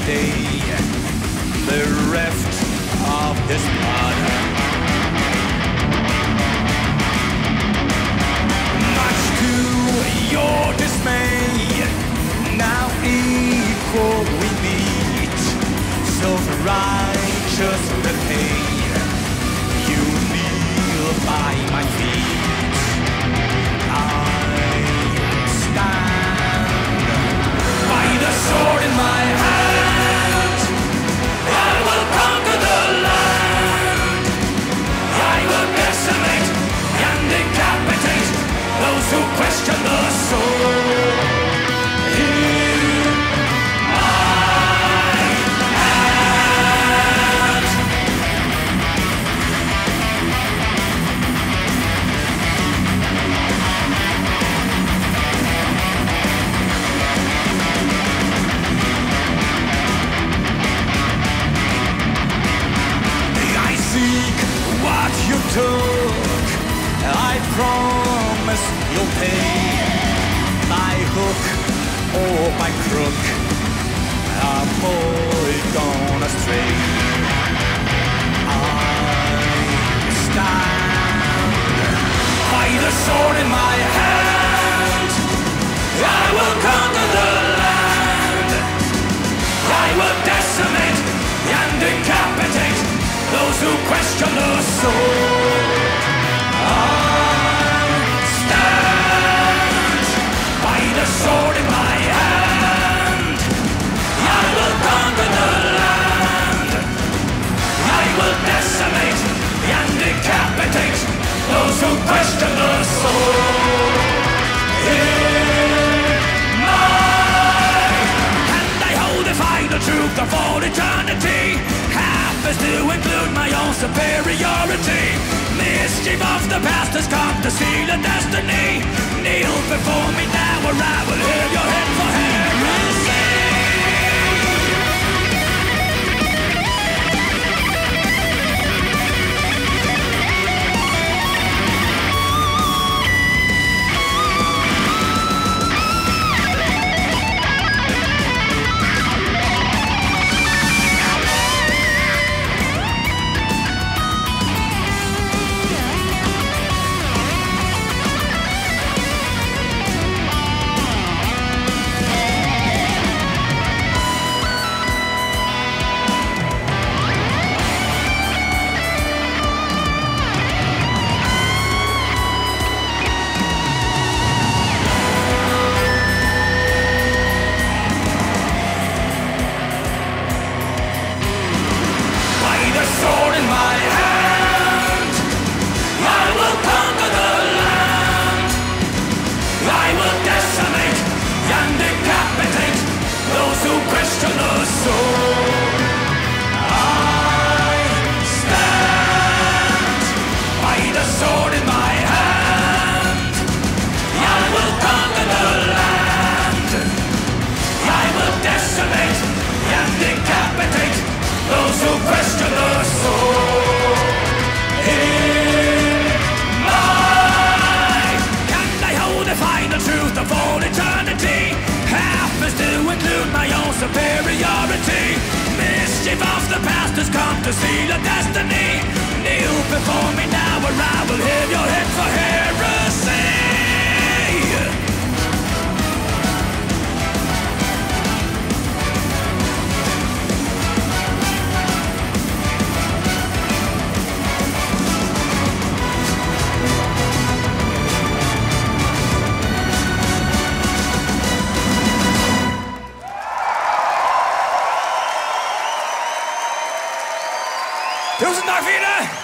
day, bereft of his blood. Much to your dismay, now equal we meet, self-righteous repay, you kneel by my feet. Sword in my hand, I will conquer the land. I will decimate and decapitate those who question the soul. In my hand. What you took, I promise you'll pay. By hook or by crook, I'm only gonna stray. I stand by the sword in my hand. I will conquer the land. I will decimate and decapitate those who question the soul. I stand by the sword in my hand. I will conquer the land. I will decimate and decapitate those who question the soul. In my hand I hold the final truth of all eternity. Is to include my own superiority. Mischief of the past has come to seal a destiny. Kneel before me now or I will hear your head for heresy. Superiority, mischief of the past has come to seal a destiny. Kneel before me now or I will hear your head for heresy. Tusen takk for det!